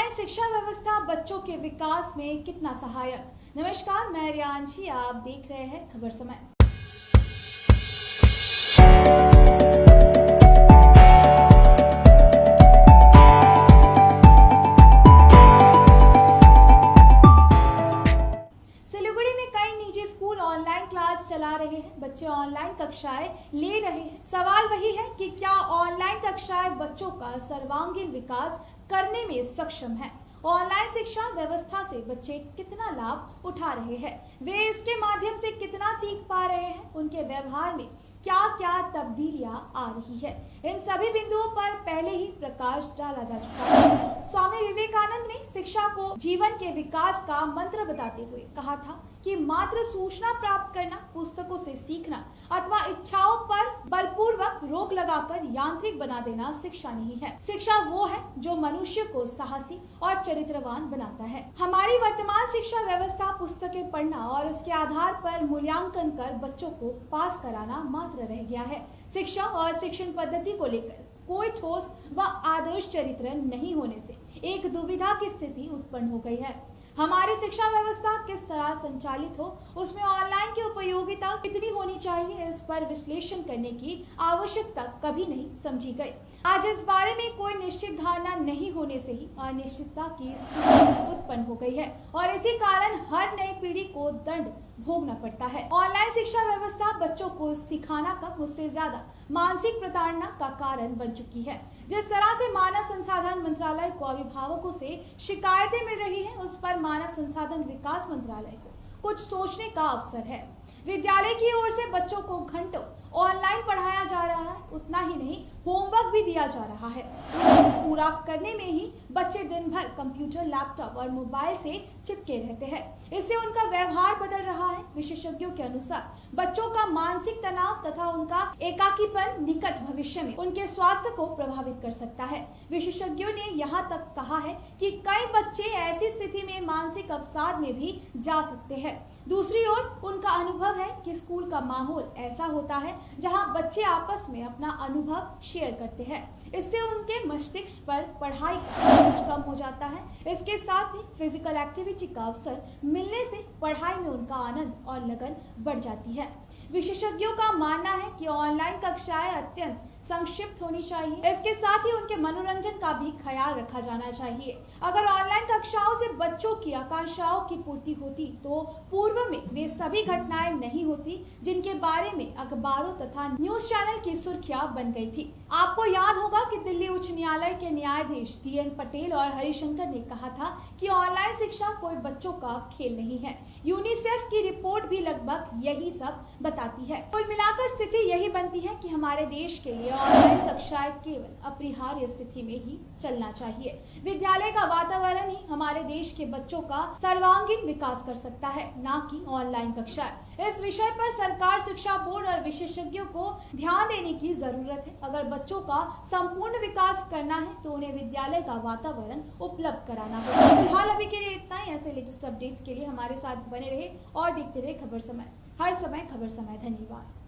Online शिक्षा व्यवस्था बच्चों के विकास में कितना सहायक। नमस्कार, मैं रियांशी, आप देख रहे हैं खबर समय। सिलीगुड़ी में कई निजी स्कूल ऑनलाइन क्लास चला रहे हैं, बच्चे ऑनलाइन कक्षाएं ले रहे हैं। सवाल वही है कि क्या ऑनलाइन कक्षाएं बच्चों का सर्वांगीण विकास करने में सक्षम है। ऑनलाइन शिक्षा व्यवस्था से बच्चे कितना लाभ उठा रहे हैं, वे इसके माध्यम से कितना सीख पा रहे हैं, उनके व्यवहार में क्या क्या तब्दीलियां आ रही है, इन सभी बिंदुओं पर पहले ही प्रकाश डाला जा चुका है। स्वामी विवेकानंद ने शिक्षा को जीवन के विकास का मंत्र बताते हुए कहा था कि मात्र सूचना प्राप्त करना, पुस्तकों से सीखना अथवा इच्छाओं पर बलपूर्वक रोक लगाकर यांत्रिक बना देना शिक्षा नहीं है। शिक्षा वो है जो मनुष्य को साहसी और चरित्रवान बनाता है। हमारी वर्तमान शिक्षा व्यवस्था पुस्तकें पढ़ना और उसके आधार पर मूल्यांकन कर बच्चों को पास कराना मात्र रह गया है। शिक्षा और शिक्षण पद्धति को लेकर कोई ठोस व आदर्श चरित्र नहीं होने से एक दुविधा की स्थिति उत्पन्न हो गई है। हमारी शिक्षा व्यवस्था किस तरह संचालित हो, उसमें ऑनलाइन की उपयोगिता कितनी होनी चाहिए, इस पर विश्लेषण करने की आवश्यकता कभी नहीं समझी गई। आज इस बारे में कोई निश्चित धारणा नहीं होने से ही अनिश्चितता की स्थिति उत्पन्न हो गई है और इसी कारण हर नई पीढ़ी को दंड भोगना पड़ता है। ऑनलाइन शिक्षा व्यवस्था बच्चों को सिखाना का मुझसे ज्यादा मानसिक प्रताड़ना का कारण बन चुकी है। जिस तरह से मानव संसाधन मंत्रालय को अभिभावकों से शिकायतें मिल रही हैं, उस पर मानव संसाधन विकास मंत्रालय को कुछ सोचने का अवसर है। विद्यालय की ओर से बच्चों को घंटों ऑनलाइन पढ़ाया जा रहा है, उतना ही नहीं होमवर्क भी दिया जा रहा है। पूरा करने में ही बच्चे दिन भर कंप्यूटर, लैपटॉप और मोबाइल से चिपके रहते हैं। इससे उनका व्यवहार बदल रहा है। विशेषज्ञों के अनुसार बच्चों का मानसिक तनाव तथा उनका एकाकीपन निकट भविष्य में उनके स्वास्थ्य को प्रभावित कर सकता है। विशेषज्ञों ने यहाँ तक कहा है कि कई बच्चे ऐसी स्थिति में मानसिक अवसाद में भी जा सकते हैं। दूसरी ओर उनका अनुभव है कि स्कूल का माहौल ऐसा होता है जहां बच्चे आपस में अपना अनुभव शेयर करते हैं। इससे उनके मस्तिष्क पर पढ़ाई का बोझ कम हो जाता है। इसके साथ ही फिजिकल एक्टिविटी का अवसर मिलने से पढ़ाई में उनका आनंद और लगन बढ़ जाती है। विशेषज्ञों का मानना है कि ऑनलाइन कक्षाएं अत्यंत संक्षिप्त होनी चाहिए। इसके साथ ही उनके मनोरंजन का भी ख्याल रखा जाना चाहिए। अगर ऑनलाइन कक्षाओं से बच्चों की आकांक्षाओं की पूर्ति होती तो पूर्व में वे सभी घटनाएं नहीं होती जिनके बारे में अखबारों तथा न्यूज चैनल की सुर्खियां बन गई थी। आपको याद होगा कि दिल्ली उच्च न्यायालय के न्यायाधीश DN पटेल और हरिशंकर ने कहा था कि ऑनलाइन शिक्षा कोई बच्चों का खेल नहीं है। यूनिसेफ की रिपोर्ट भी लगभग यही सब बताती है। कुल मिलाकर स्थिति यही बनती है कि हमारे देश के लिए ऑनलाइन कक्षाएं केवल अपरिहार्य स्थिति में ही चलना चाहिए। विद्यालय का वातावरण ही हमारे देश के बच्चों का सर्वांगीण विकास कर सकता है, ना कि ऑनलाइन कक्षाएं। इस विषय पर सरकार, शिक्षा बोर्ड और विशेषज्ञों को ध्यान देने की जरूरत है। अगर बच्चों का संपूर्ण विकास करना है तो उन्हें विद्यालय का वातावरण उपलब्ध कराना होगा। फिलहाल अभी के लिए इतना ही। ऐसे लेटेस्ट अपडेट्स के लिए हमारे साथ बने रहे और देखते रहे खबर समय। हर समय खबर समय। धन्यवाद।